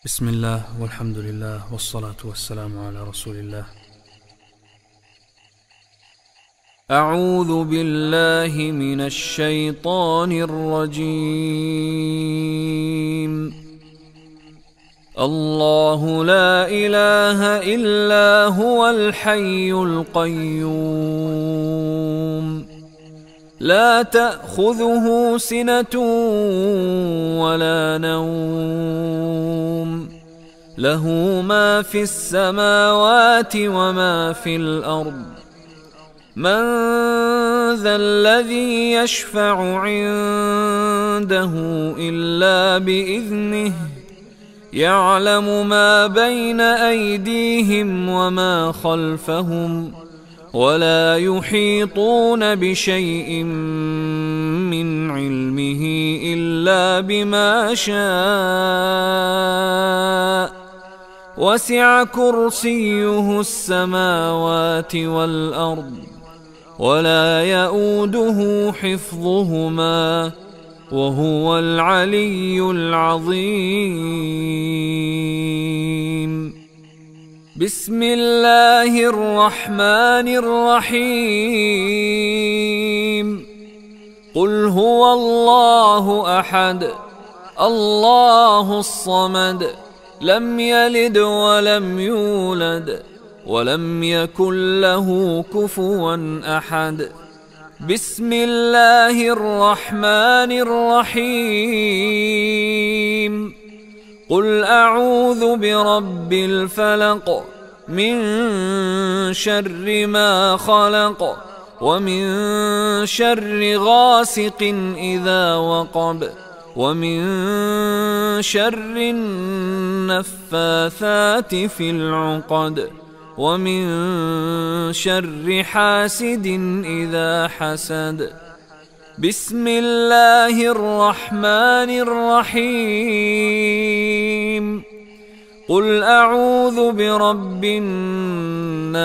بسم الله والحمد لله والصلاة والسلام على رسول الله. أعوذ بالله من الشيطان الرجيم. الله لا إله إلا هو الحي القيوم لا تأخذه سنة ولا نوم له ما في السماوات وما في الأرض من ذا الذي يشفع عنده إلا بإذنه يعلم ما بين أيديهم وما خلفهم ولا يحيطون بشيء من علمه إلا بما شاء وسع كرسيه السماوات والأرض ولا يؤوده حفظهما وهو العلي العظيم. بسم الله الرحمن الرحيم. قل هو الله أحد الله الصمد لم يلد ولم يولد ولم يكن له كفوا أحد. بسم الله الرحمن الرحيم. قل أعوذ برب الفلق من شر ما خلق ومن شر غاسق إذا وقب ومن شر النفاثات في العقد ومن شر حاسد إذا حسد. بسم الله الرحمن الرحيم. قل أعوذ برب الناس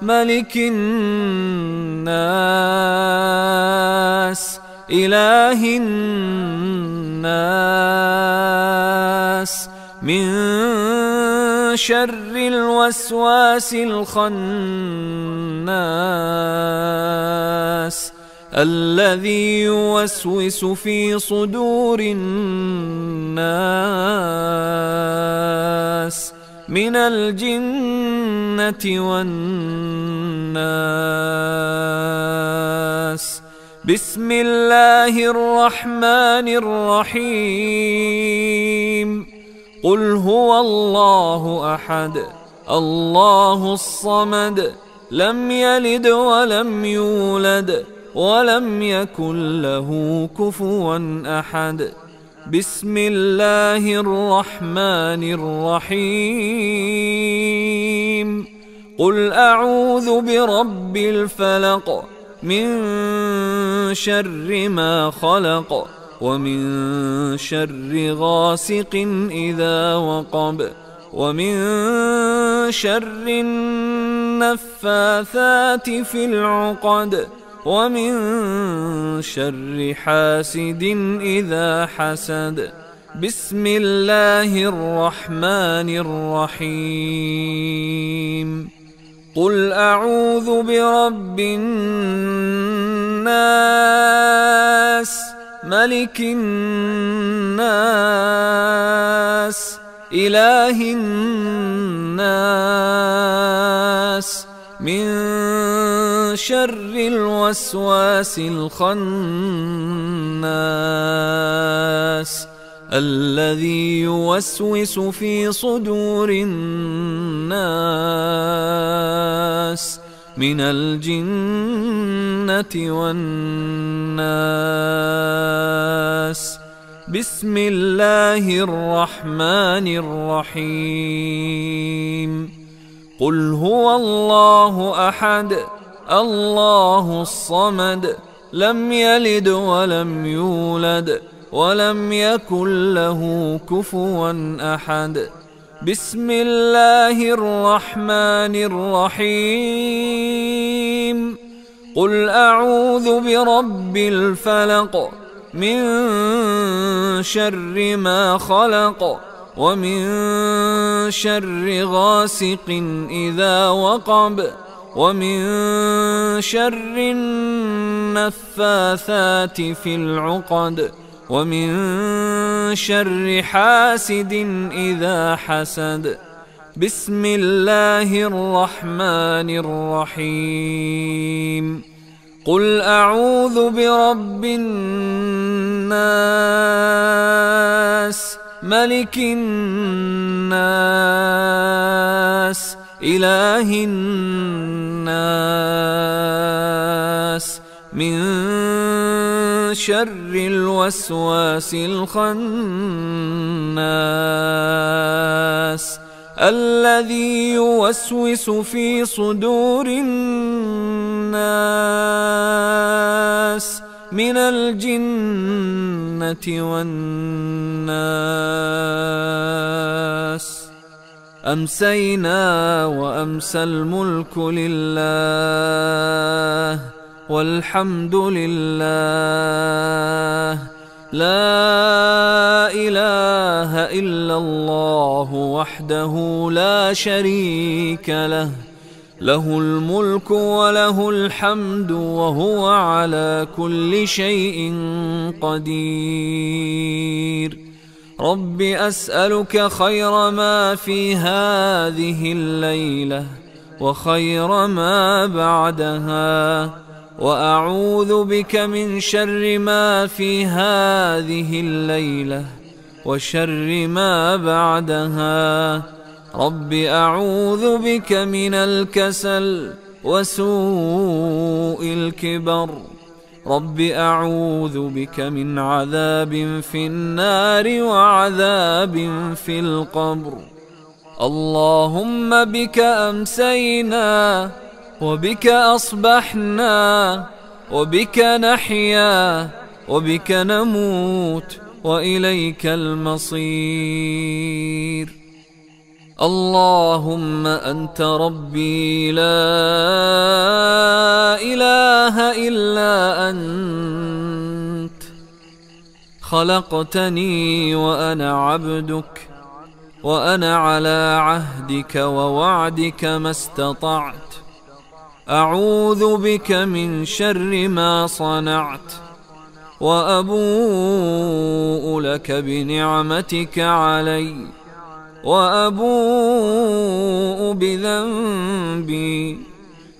ملك الناس إله الناس من شر الوسواس الخناس الذي يوسوس في صدور الناس من الجنة والناس. بسم الله الرحمن الرحيم. قل هو الله أحد الله الصمد لم يلد ولم يولد ولم يكن له كفوا أحد. بسم الله الرحمن الرحيم. قل أعوذ برب الفلق من شر ما خلق ومن شر غاسق إذا وقب ومن شر النفاثات في العقد ومن شر حاسد إذا حسد. بسم الله الرحمن الرحيم. قل أعوذ برب الناس ملك الناس إله الناس من شر الوسواس الخناس الذي يوسوس في صدور الناس من الجنة والناس. بسم الله الرحمن الرحيم. قل هو الله أحد الله الصمد لم يلد ولم يولد ولم يكن له كفوا أحد. بسم الله الرحمن الرحيم. قل أعوذ برب الفلق من شر ما خلق ومن شر غاسق إذا وقب ومن شر النفاثات في العقد ومن شر حاسد إذا حسد. بسم الله الرحمن الرحيم. قل أعوذ برب الناس ملك الناس إله الناس من شر الوسواس الخناس الذي يوسوس في صدور الناس من الجنة والناس. أمسينا وأمسى الملك لله والحمد لله لا إله إلا الله وحده لا شريك له له الملك وله الحمد وهو على كل شيء قدير. رب أسألك خير ما في هذه الليلة وخير ما بعدها، وأعوذ بك من شر ما في هذه الليلة وشر ما بعدها. رب أعوذ بك من الكسل وسوء الكبر. رب أعوذ بك من عذاب في النار وعذاب في القبر. اللهم بك أمسينا وبك أصبحنا وبك نحيا وبك نموت وإليك المصير. اللهم أنت ربي لا إله إلا أنت، خلقتني وأنا عبدك، وأنا على عهدك ووعدك ما استطعت. أعوذ بك من شر ما صنعت، وأبوء لك بنعمتك علي، وأبوء بذنبي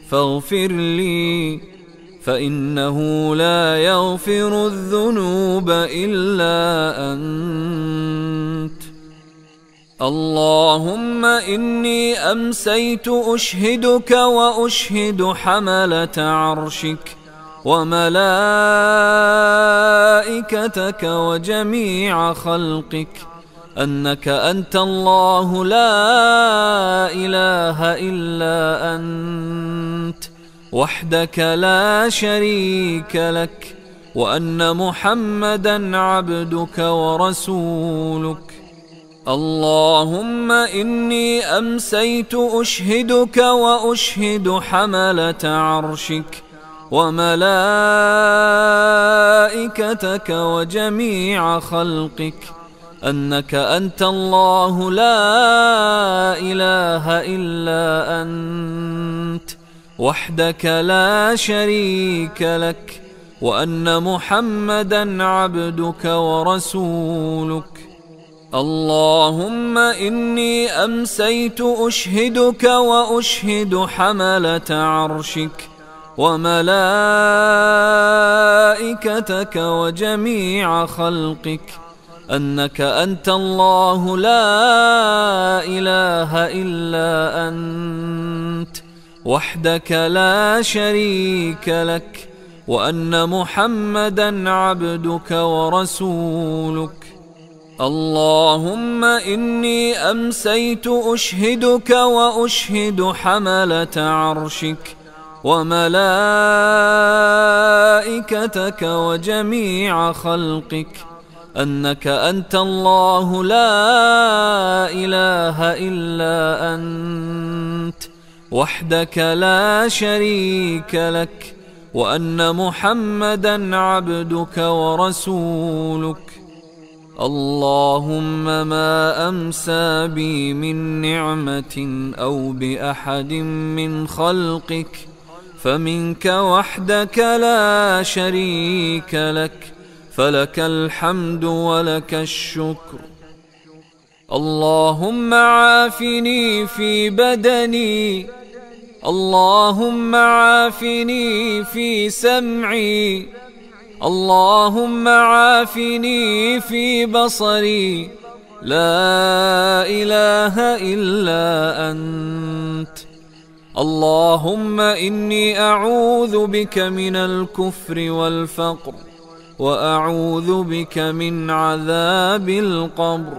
فاغفر لي، فإنه لا يغفر الذنوب إلا أنت. اللهم إني أمسيت أشهدك وأشهد حملة عرشك وملائكتك وجميع خلقك أنك أنت الله لا إله إلا أنت وحدك لا شريك لك، وأن محمدا عبدك ورسولك. اللهم إني أمسيت أشهدك وأشهد حملة عرشك وملائكتك وجميع خلقك أنك أنت الله لا إله إلا أنت وحدك لا شريك لك، وأن محمدا عبدك ورسولك. اللهم إني أمسيت أشهدك وأشهد حملة عرشك وملائكتك وجميع خلقك أنك أنت الله لا إله إلا أنت وحدك لا شريك لك، وأن محمدا عبدك ورسولك. اللهم إني أمسيت أشهدك وأشهد حملة عرشك وملائكتك وجميع خلقك أنك أنت الله لا إله إلا أنت وحدك لا شريك لك، وأن محمدا عبدك ورسولك. اللهم ما أمسى بي من نعمة أو بأحد من خلقك فمنك وحدك لا شريك لك، فلك الحمد ولك الشكر. اللهم عافني في بدني، اللهم عافني في سمعي، اللهم عافني في بصري، لا إله إلا أنت. اللهم إني أعوذ بك من الكفر والفقر، وأعوذ بك من عذاب القبر،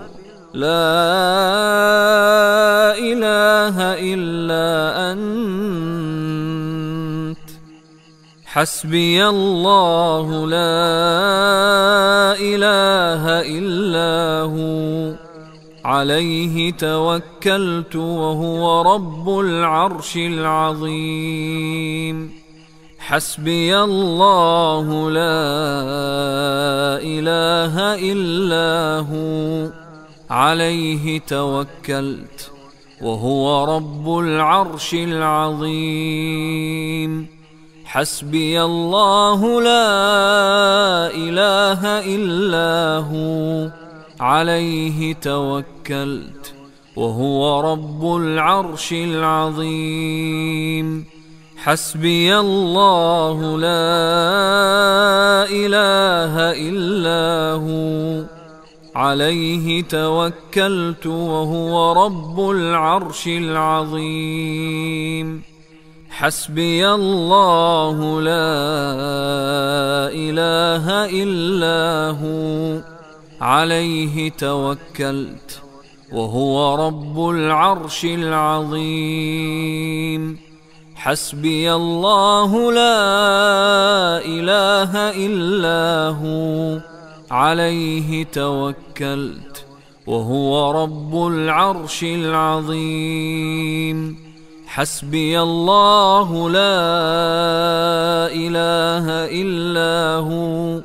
لا إله إلا أنت. حسبي الله لا إله إلا هو، عليه توكلت وهو رب العرش العظيم. حسبي الله لا إله إلا هو، عليه توكلت وهو رب العرش العظيم. حسبي الله لا إله إلا هو، عليه توكلت وهو رب العرش العظيم. حسبي الله لا إله إلا هو، عليه توكلت وهو رب العرش العظيم. حسبي الله لا إله إلا هو، عليه توكلت وهو رب العرش العظيم. حسبي الله لا إله إلا هو، عليه توكلت وهو رب العرش العظيم. حسبي الله لا إله إلا هو،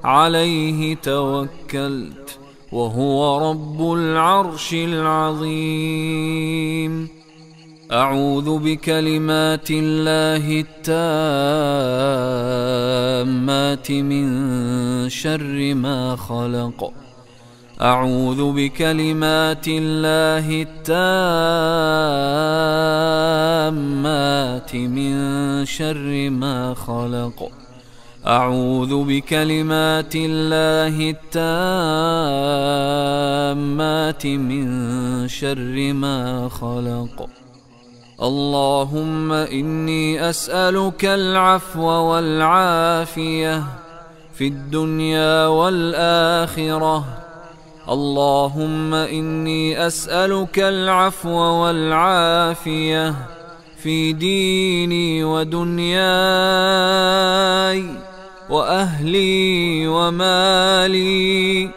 عليه توكلت وهو رب العرش العظيم. أعوذ بكلمات الله التامات من شر ما خلق. أعوذ بكلمات الله التامات من شر ما خلق. أعوذ بكلمات الله التامات من شر ما خلق. اللهم إني أسألك العفو والعافية في الدنيا والآخرة. اللهم إني أسألك العفو والعافية في ديني ودنياي وأهلي ومالي.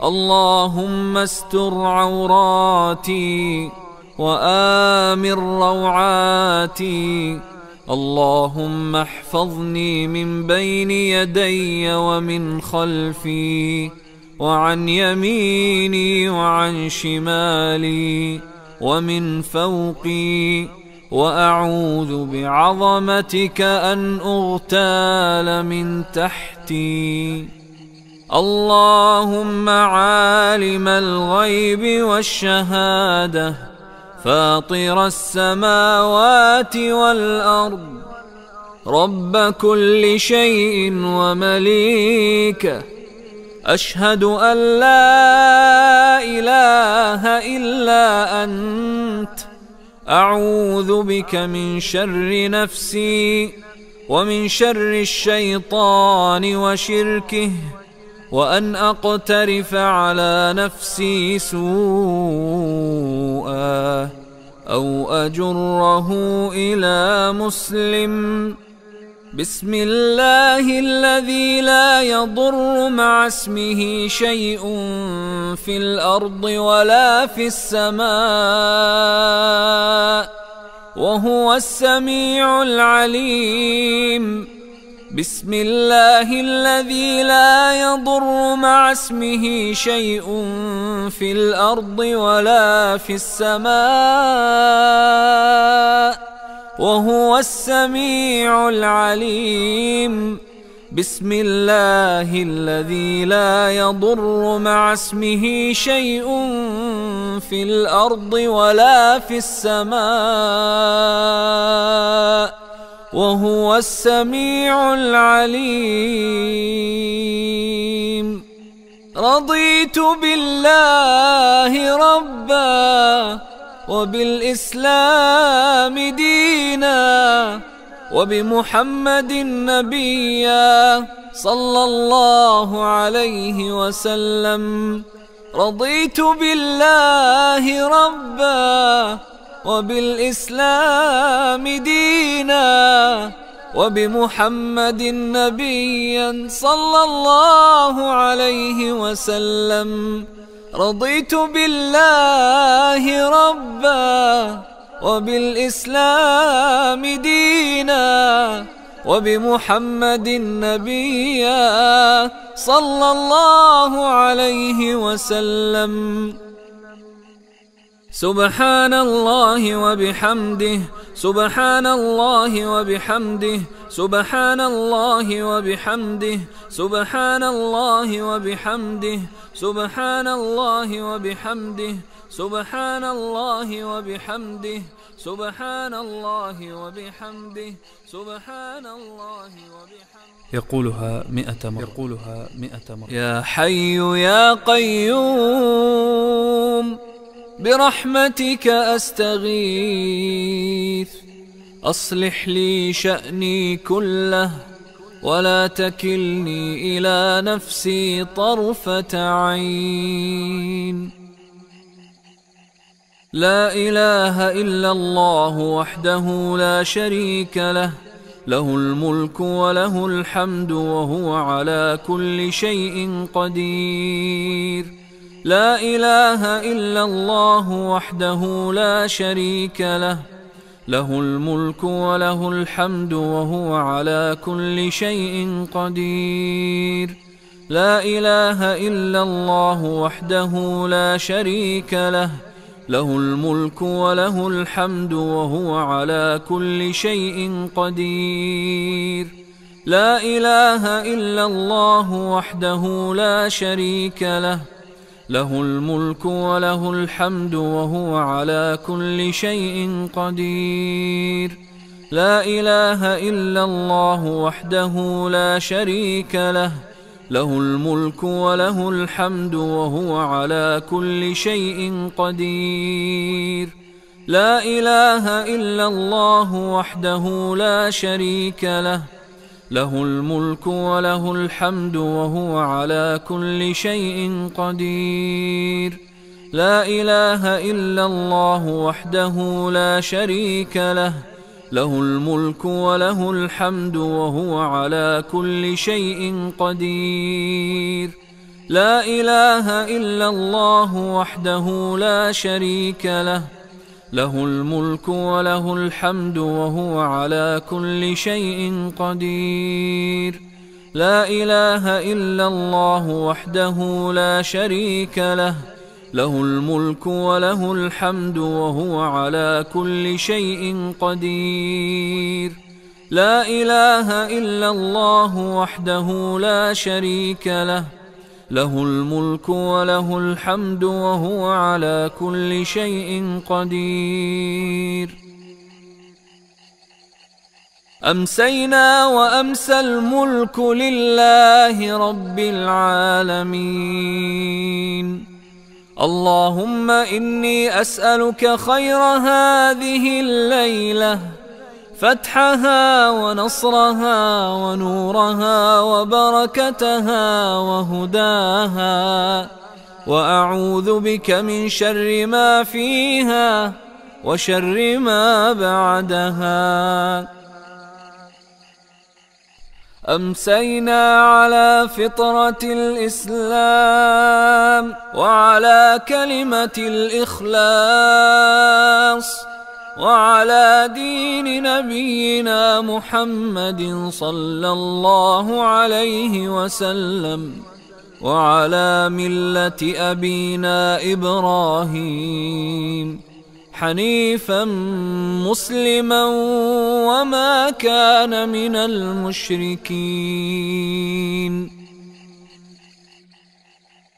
اللهم استر عوراتي وآمن روعاتي. اللهم احفظني من بين يدي ومن خلفي وعن يميني وعن شمالي ومن فوقي، وأعوذ بعظمتك أن أغتال من تحتي. اللهم عالم الغيب والشهادة، فاطر السماوات والأرض، رب كل شيء ومليكه، أشهد أن لا إله إلا أنت. أعوذ بك من شر نفسي ومن شر الشيطان وشركه، وأن أقترف على نفسي سوءا أو أجره إلى مسلم. بسم الله الذي لا يضر مع اسمه شيء في الأرض ولا في السماء، وهو السميع العليم. بسم الله الذي لا يضر مع اسمه شيء في الأرض ولا في السماء وهو السميع العليم. بسم الله الذي لا يضر مع اسمه شيء في الأرض ولا في السماء وهو السميع العليم. رضيت بالله ربا وبالإسلام دينا وبمحمد نبيا صلى الله عليه وسلم. رضيت بالله ربا وبالإسلام دينا وبمحمد نبيا صلى الله عليه وسلم. رضيت بالله ربا وبالإسلام دينا وبمحمد نبيا صلى الله عليه وسلم. سبحان الله وبحمده سبحان الله وبحمده سبحان الله وبحمده سبحان الله وبحمده سبحان الله وبحمده سبحان الله وبحمده سبحان الله وبحمده سبحان الله وبحمده. يقولها 100 مرة. يا حي يا قيوم برحمتك أستغيث أصلح لي شأني كله ولا تكلني إلى نفسي طرفة عين. لا إله إلا الله وحده لا شريك له له الملك وله الحمد وهو على كل شيء قدير. لا إله إلا الله وحده لا شريك له له الملك وله الحمد وهو على كل شيء قدير. لا إله إلا الله وحده لا شريك له له الملك وله الحمد وهو على كل شيء قدير. لا إله إلا الله وحده لا شريك له له الملك وله الحمد وهو على كل شيء قدير. لا إله إلا الله وحده لا شريك له له الملك وله الحمد وهو على كل شيء قدير. لا إله إلا الله وحده لا شريك له له الملك وله الحمد وهو على كل شيء قدير. لا إله إلا الله وحده لا شريك له له الملك وله الحمد وهو على كل شيء قدير. لا إله إلا الله وحده لا شريك له له الملك وله الحمد وهو على كل شيء قدير. لا إله إلا الله وحده لا شريك له له الملك وله الحمد وهو على كل شيء قدير. لا إله إلا الله وحده لا شريك له له الملك وله الحمد وهو على كل شيء قدير. أمسينا وأمسى الملك لله رب العالمين. اللهم إني أسألك خير هذه الليلة فتحها ونصرها ونورها وبركتها وهداها، وأعوذ بك من شر ما فيها وشر ما بعدها. أمسينا على فطرة الإسلام وعلى كلمة الإخلاص، وعلى دين نبينا محمد صلى الله عليه وسلم، وعلى ملة أبينا إبراهيم حنيفا مسلما وما كان من المشركين.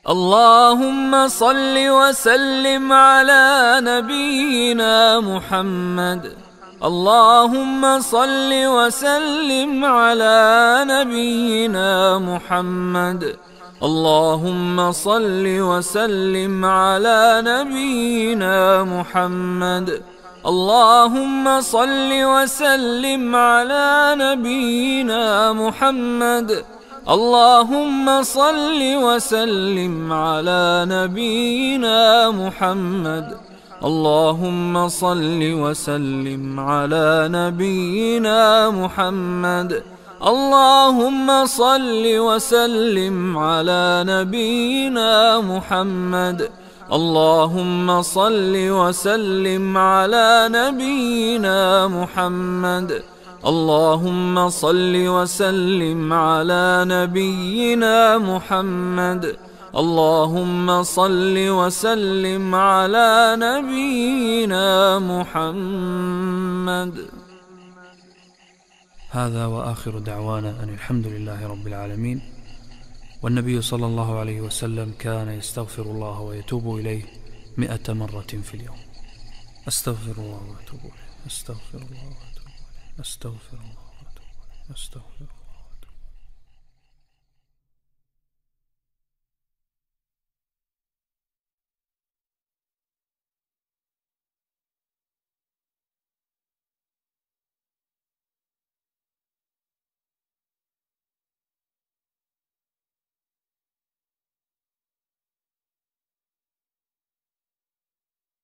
اللهم صل وسلم على نبينا محمد. اللهم صل وسلم على نبينا محمد. اللهم صل وسلم على نبينا محمد. اللهم صل وسلم على نبينا محمد. اللهم صل وسلم على نبينا محمد. اللهم صل وسلم على نبينا محمد. اللهم صل وسلم على نبينا محمد. اللهم صل وسلم على نبينا محمد. اللهم صل وسلم على نبينا محمد. اللهم صل وسلم على نبينا محمد. هذا وآخر دعوانا أن الحمد لله رب العالمين. والنبي صلى الله عليه وسلم كان يستغفر الله ويتوب إليه 100 مرة في اليوم. أستغفر الله وأتوب إليه. أستغفر الله وأتوب إليه. أستغفر الله وأتوب إليه. أستغفر الله.